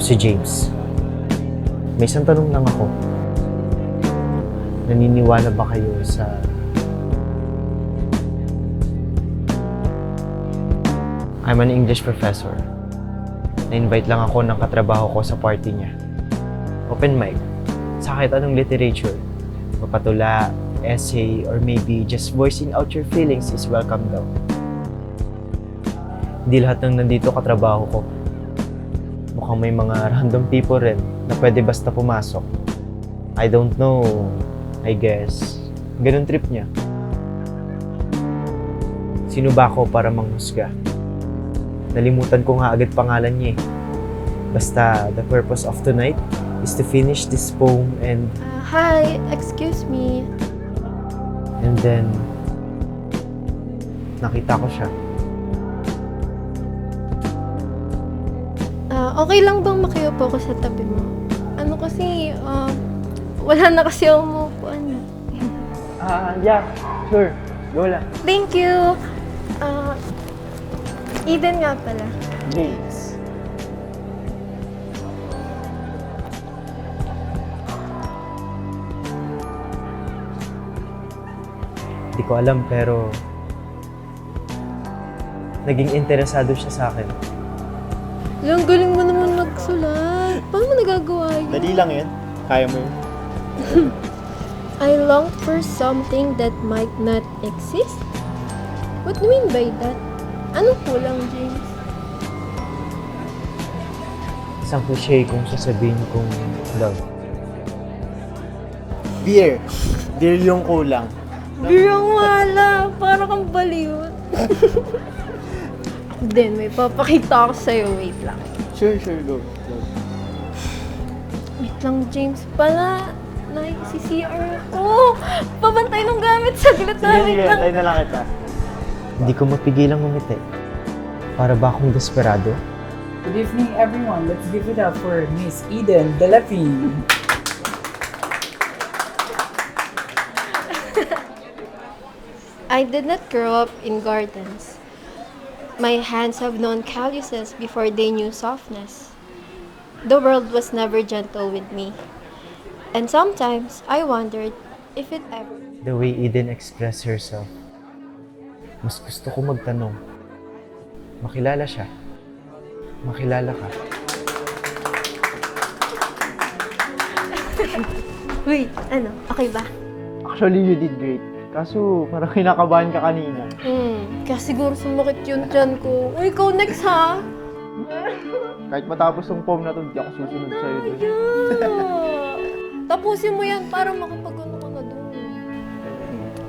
Si James. May isang tanong lang ako. Naniniwala ba kayo sa... I'm an English professor. Na-invite lang ako ng katrabaho ko sa party niya. Open mic. Sa kahit anong literature. Papatula, essay, or maybe just voicing out your feelings is welcome daw. Hindi lahat ng nandito katrabaho ko. Mukhang may mga random people rin na pwede basta pumasok. I don't know. I guess, ganun trip niya. Sino ba ako para manghusga? Nalimutan ko nga agad pangalan niya eh. Basta, the purpose of tonight is to finish this poem and... Hi, excuse me. And then, nakita ko siya. Okay lang bang makiupo ko sa tabi mo? Ano kasi, wala na kasi ako umupuan. Yeah, sure. Go lang. Thank you. Eden nga pala. James. Di ko alam pero naging interesado siya sa akin. Ang galing mo naman magsulat. Paano mo nagagawa yun? Dali lang yun. Kaya mo yun. I long for something that might not exist? What do you mean by that? Anong kulang, James? Isang cliche kung sasabihin kong love. Beer. Beer yung kulang. Birang wala. Para kang baliw. Then, may papakita ako sa'yo. Wait lang. Sure, go. Wait lang, James. Pala, CCR ako. Pabantay ng gamit. Saglit na. Wait lang. Tayo na lang kita. Hindi ko mapigilang ngumiti. Para ba akong desperado? Good evening, everyone. Let's give it up for Miss Eden Delapine. I did not grow up in gardens. My hands have known calluses before they knew softness. The world was never gentle with me. And sometimes I wondered if it ever... The way Eden expressed herself. Mas gusto ko magtanong. Makilala siya. Makilala ka. Wait, ano? Okay ba? Actually, you did great. Kaso, parang kinakabahan ka kanina. Kasi siguro sumakit yung tiyan ko. Uy, ikaw next ha? Kahit matapos tong poem na to, hindi ako susunod sa'yo dun. Tapusin mo yan para makapag-ano ka na doon.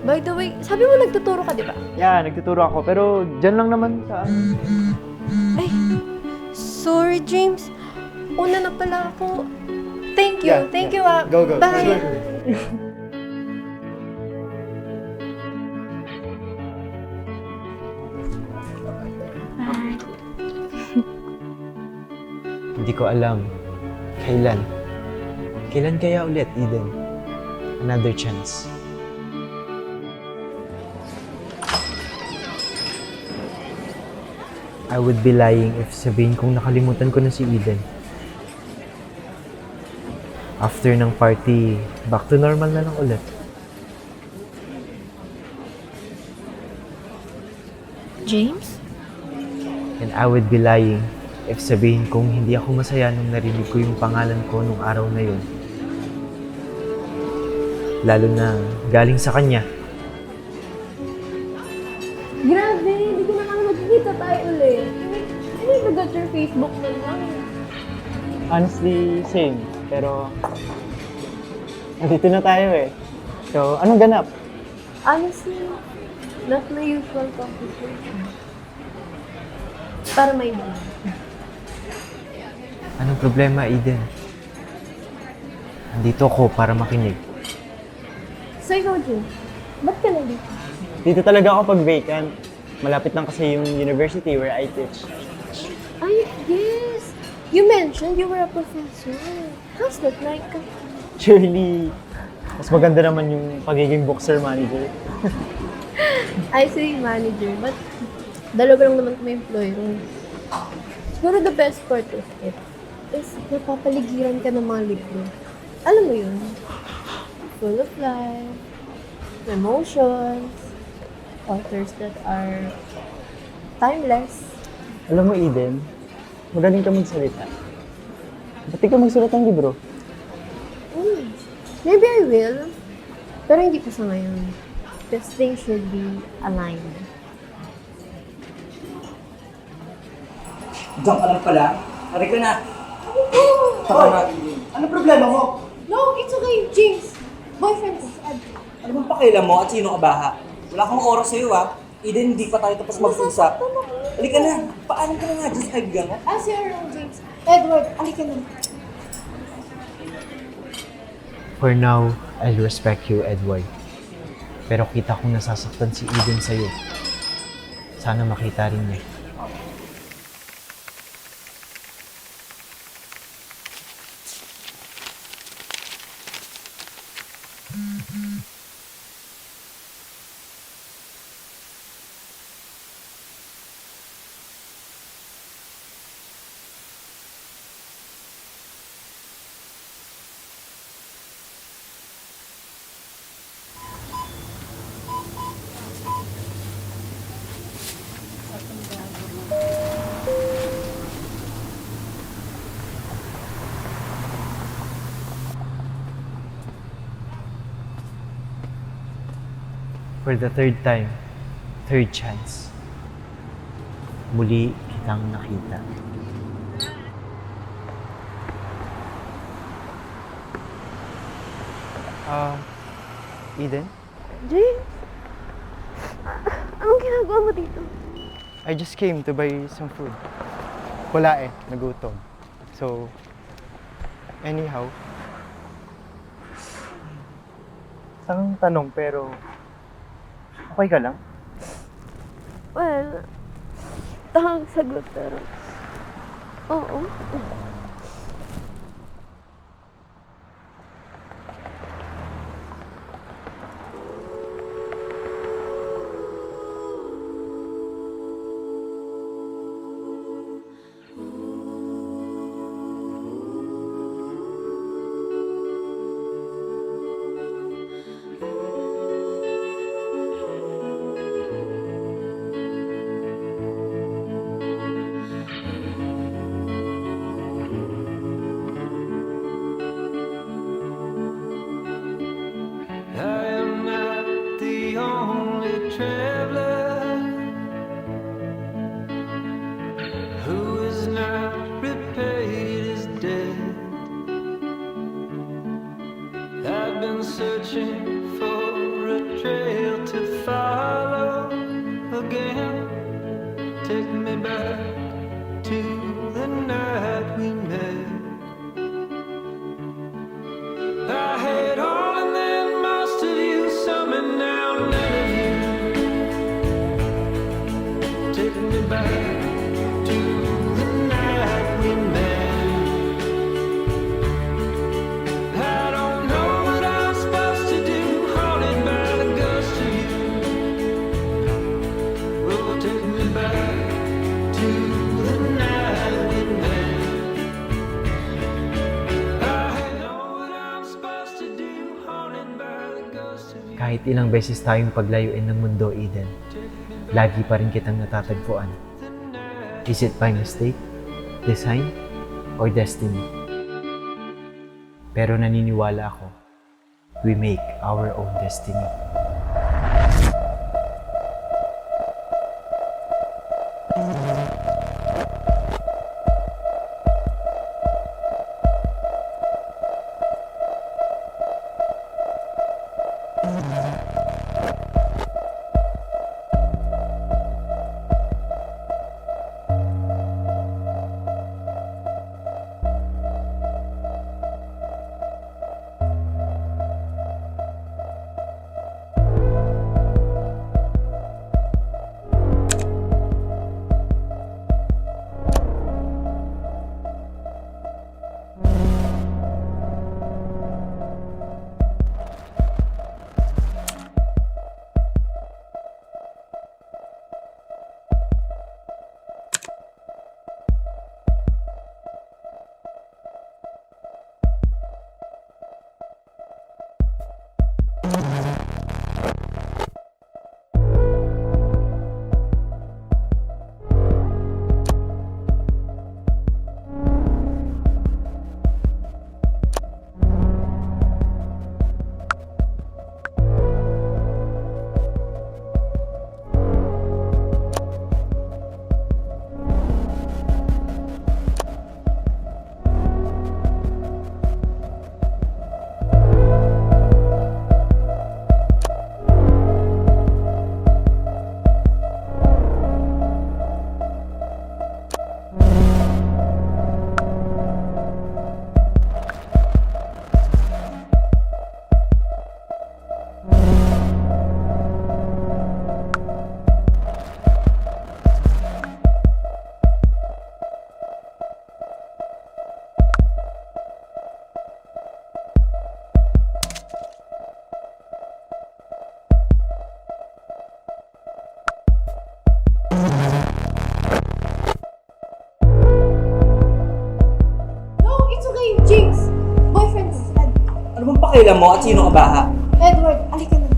By the way, sabi mo nagtuturo ka, di ba? Yeah, nagtuturo ako. Pero, dyan lang naman sa... Ay, sorry James. Una na pala ako. Thank you. Thank you ah. Go. Bye. Hindi ko alam. Kailan? Kailan kaya ulit, Eden? Another chance. I would be lying if sabihin kong nakalimutan ko na si Eden. After ng party, back to normal na lang ulit. James? And I would be lying if sabihin kong hindi ako masaya nung narinig ko yung pangalan ko nung araw na yun. Lalo na galing sa kanya. Grabe, hindi ko na kami magkikita tayo ulit. Hindi ko got your Facebook na lang. Honestly, same. Pero, nandito na tayo eh. So, anong ganap? Honestly, not my usual conversation. Para may iba. Anong problema, Eden? Nandito ako para makinig. So ikaw, Jun, ba't ka nandito? Dito talaga ako pag vacant. Malapit lang kasi yung university where I teach. Ay, yes! You mentioned you were a professor. How's that like? Surely, mas maganda naman yung pagiging boxer manager. I say manager, but dalawa lang naman kami employer. Siguro the best part of it is napapaligiran ka ng mga libro. Alam mo yun? Full of life, emotions, authors that are timeless. Alam mo, Eden, magaling ka magsalita. Ba't di ka magsulat ng libro? Maybe I will, pero hindi pa sa ngayon. Because things should be aligned. Diyan ka lang pala. Hari ka na. Saka na. Ano problema mo? No, it's okay, James. Boyfriend ko, si Ed. Ano bang pakialam mo at sino ka baha? Wala akong oras sa'yo ha. Eden, hindi pa tayo tapos mag-usap. Halika na. Paano ka na nga dyan sa kaibigan mo? As you're wrong, James. Edward, alika na. For now, I'll respect you, Edward. Pero kita kong nasasaktan si Eden sa'yo. Sana makita rin niya. For the third time, third chance. Muli kitang nakita. Eden? James? Anong ginagawa mo dito? I just came to buy some food. Wala eh, nagutom. So, anyhow, isang tanong pero okay ka lang? Well, takang sagot pero... Oo. Searching for a trail to follow again. Take me back to the night we met. I had all and then most of you, some and now none of you. Take me back to the night we met. Kahit ilang beses tayong paglayuin ng mundo, Eden, lagi pa rin kitang natatagpuan. Is it by mistake, design, or destiny? Pero naniniwala ako, we make our own destiny. Jinx! Boyfriend ko, si Ano bang pakialam mo at sino ka ba ha? Edward, alika na.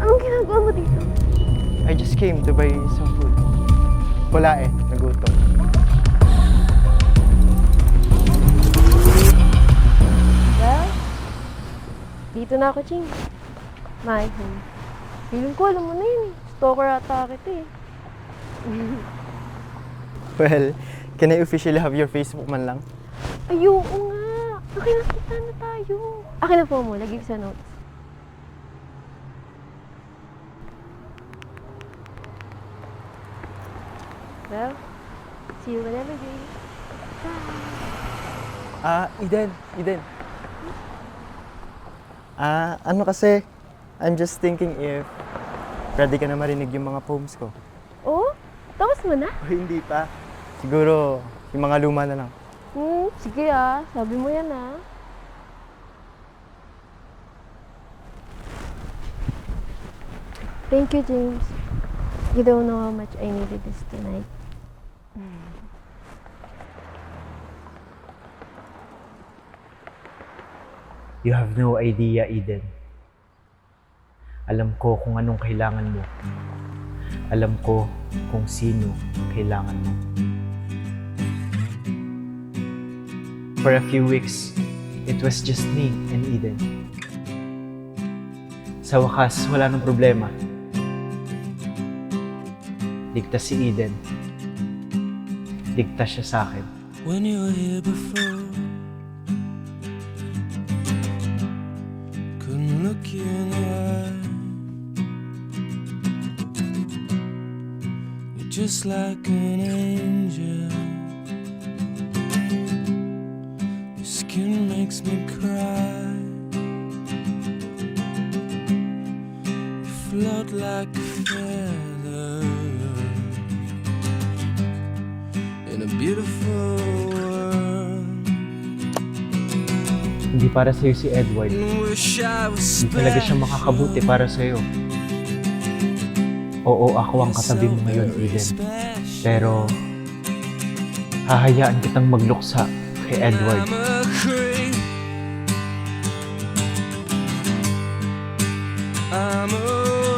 Anong ginagawa mo dito? I just came to buy some food. Wala eh, nagutom. Well, dito na ako, Ching. My home. Feeling ko, alam mo na yun eh. Stalker ata kita eh. Well, can I officially have your Facebook man lang? Ayoko nga. Nakilakita na tayo. Akin na phone mo, lagay ko sa notes. Well, see you whenever, baby. Eden. Ano kasi, I'm just thinking if ready ka na marinig yung mga poems ko. Oh? Tapos mo na? O hindi pa. Siguro, yung mga luma na lang. Sige ah. Sabi mo yan ah. Thank you, James. You don't know how much I needed this tonight. You have no idea, Eden. Alam ko kung anong kailangan mo. Alam ko kung sino kailangan mo. For a few weeks, it was just me and Eden. Sa wakas, wala nang problema. Ligtas si Eden. Ligtas siya sa akin. When you were here before, just like an angel. Your skin makes me cry. You float like a feather in a beautiful world. Hindi para sa'yo si Edward. And wish I was Hindi talaga siya makakabuti para sa'yo. Oo, ako ang katabi mo ngayon, Eden. Pero, hahayaan kitang magluksa kay Edward. I'm a creep. I'm a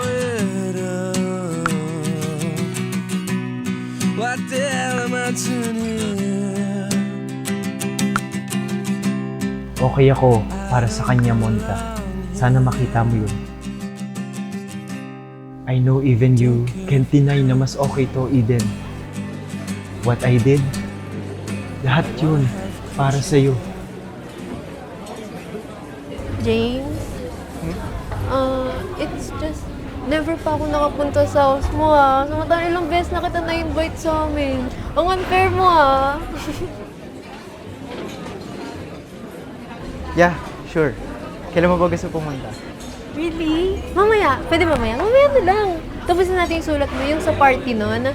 widow. What the hell am I doing here? Okay ako para sa kanya, Monica. Sana makita mo yun. I know even you can't deny na mas okay to, Eden. What I did, lahat yun para sa'yo. James? It's just, never pa ako nakapunta sa house mo ah. Samantalang ilang beses na kita na-invite sa amin. Ang unfair mo ah. Yeah, sure. Kailan mo ba gusto pumunta? Really? Mamaya. Pwede mamaya? Mamaya na lang. Tapos na natin yung sulat mo, yung sa party nun.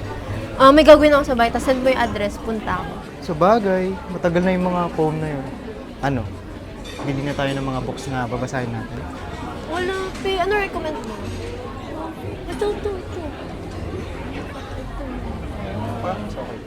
May gagawin ako sa bahay, tapos send mo yung address, punta ako. Sa bagay, matagal na yung mga poem na yun. Ano? Bili na tayo ng mga books na babasahin natin. Wala, pe. Ano recommend mo? Ito. Parang mas okay.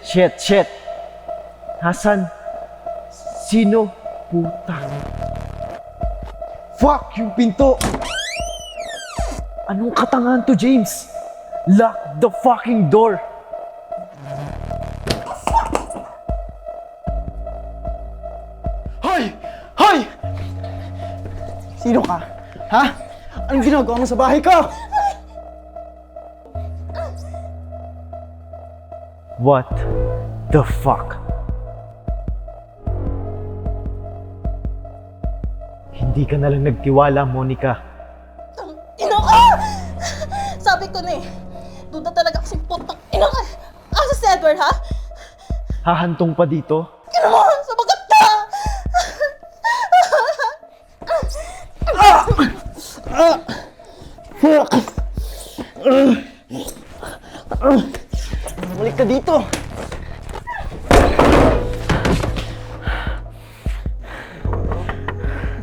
Shit. Hasan, sino? Puta. Fuck yung pinto! Anong katangahan to, James? Lock the fucking door! Hoy! Hoy! Sino ka? Ha? Anong ginagawa mo sa bahay ko? What the fuck? Hindi ka na lang nagtiwala, Monica. Ina ka! Sabi ko na eh, duda talaga kasing putang ina ka. Asa si Edward, ha? Hahantong pa dito? Ina mo, sabagat ka! Balik ka dito!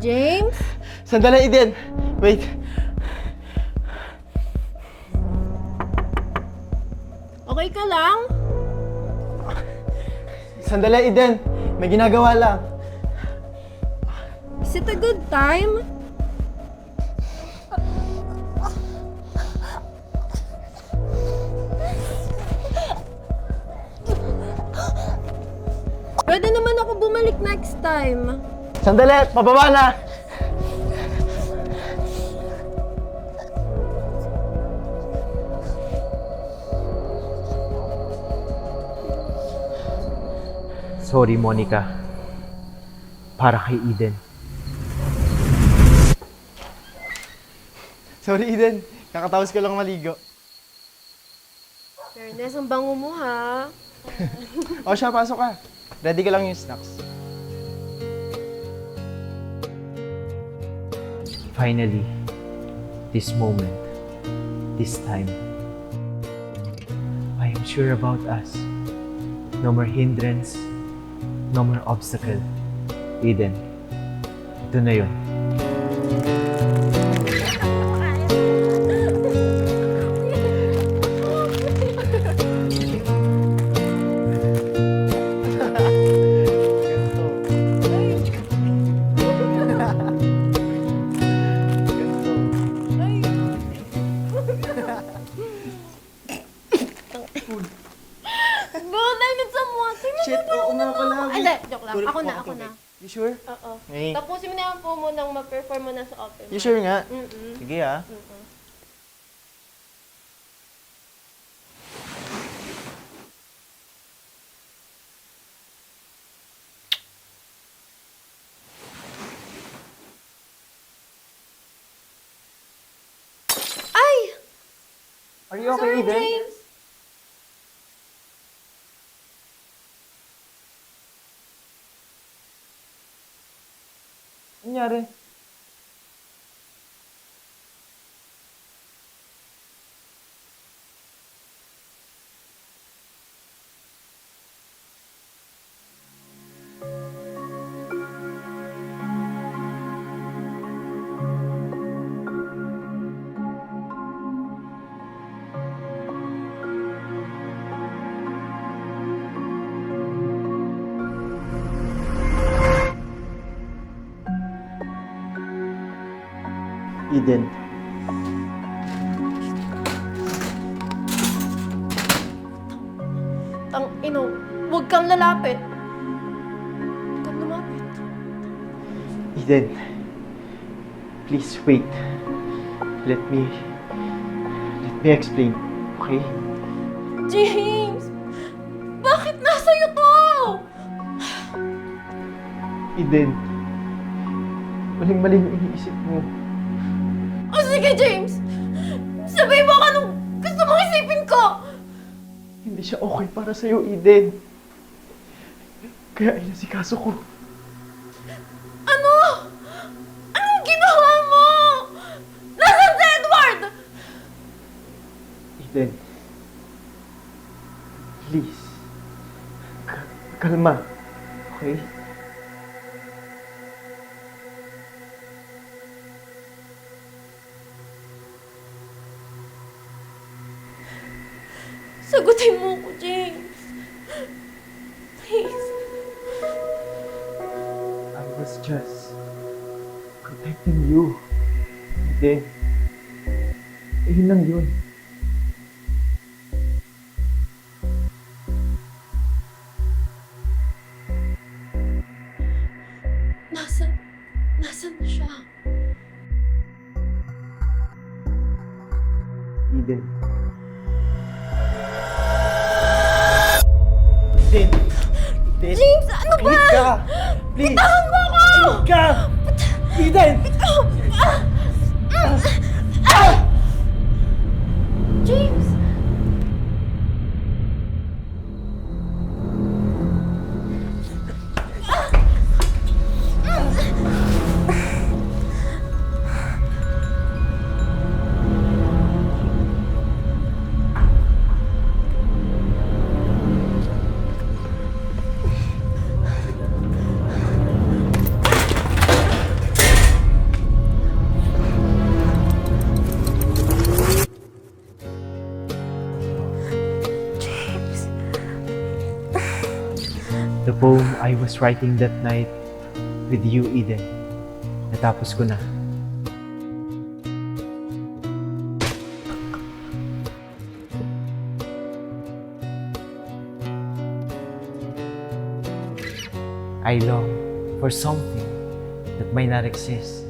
James? Sandali, Eden! Wait. Okay ka lang? Sandali, Eden! May ginagawa lang. Is it a good time? Pwede naman ako bumalik next time. Sandali! Pababa na! Sorry, Monica. Para kay Eden. Sorry, Eden. Kakatapos ko lang maligo. Fairness, ang bango mo ha. O siya, pasok ka. Ready ka lang yung snacks. Finally, this moment, this time, I am sure about us. No more hindrance, no more obstacle. Eden, ito na yun. Good, I need some water. Shit, oo nga pala. Hindi, joke lang. Ako na. You sure? Oo. Eh. Tapusin mo na po munang mag-perform mo na sa open You mic. sure nga? Mm-mm. Sige ah. Mm-mm. Ay! Are you okay, Sorry, Eden? James. Ano nangyari? Eden, Tang ino, huwag kang lalapit. Huwag kang lumapit. Eden, please wait. Let me explain, okay? James! Bakit nasa'yo to? Eden, maling-mali yung iniisip mo. O sige, James! Sabihin mo anong gusto mong isipin ko! Hindi siya okay para sa'yo, Eden. Kaya inasikaso ko. Ano? Anong ginawa mo? Nasaan si Edward? Eden, please, kalma, okay? Sagutin mo ko, James. Please. I was just protecting you. Eden, yun lang yun. Nasaan na siya? Eden. Eden! Eden! James, ano ba? Makinig ka! Please! Bitawan mo ako! Makinig ka! Eden! James! The poem I was writing that night with you, Eden. Natapos ko na. I long for something that might not exist.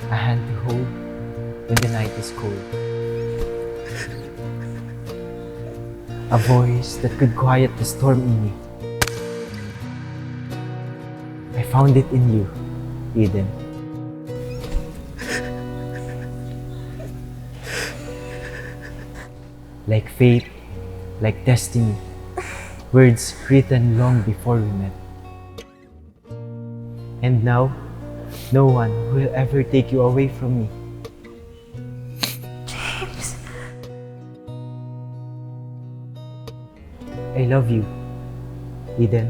A hand to hold when the night is cold. A voice that could quiet the storm in me. I found it in you, Eden. Like fate, like destiny, words written long before we met. And now, no one will ever take you away from me. I love you, Eden.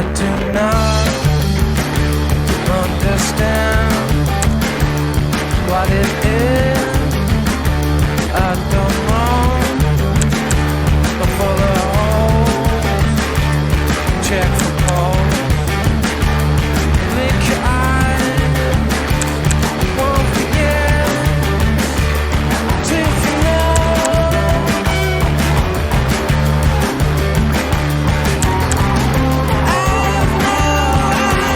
I do not understand what it is. I don't know. But for the holes, check for pole. Blink your eyes, won't forget till you know. I've no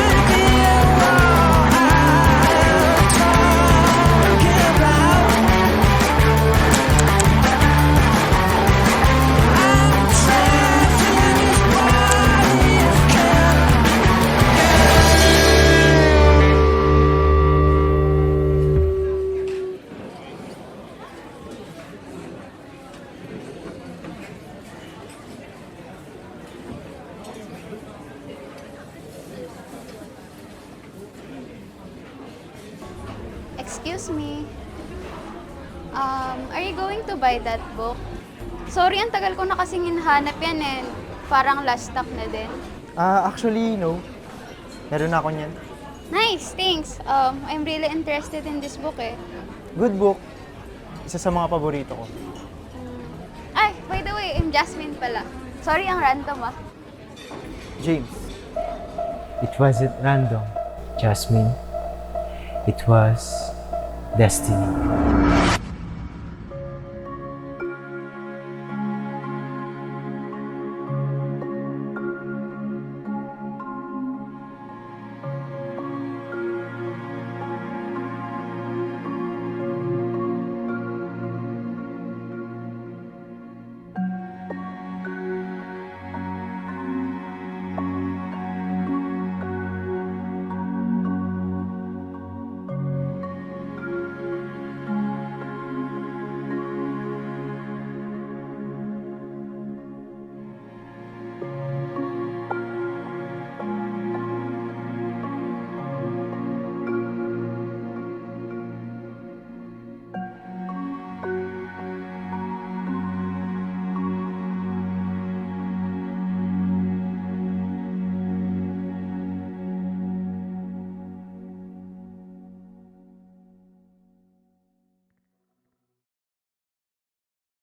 idea what I'm talking about. I'm trapped in this body of Excuse me. Are you going to buy that book? Sorry, ang tagal ko na kasing hinahanap yan eh. Parang last stock na din. Actually, no. Meron na ako niyan. Nice, thanks. I'm really interested in this book eh. Good book. Isa sa mga paborito ko. Ay, by the way, I'm Jasmine pala. Sorry, ang random ah. James. It wasn't random, Jasmine. It was destiny.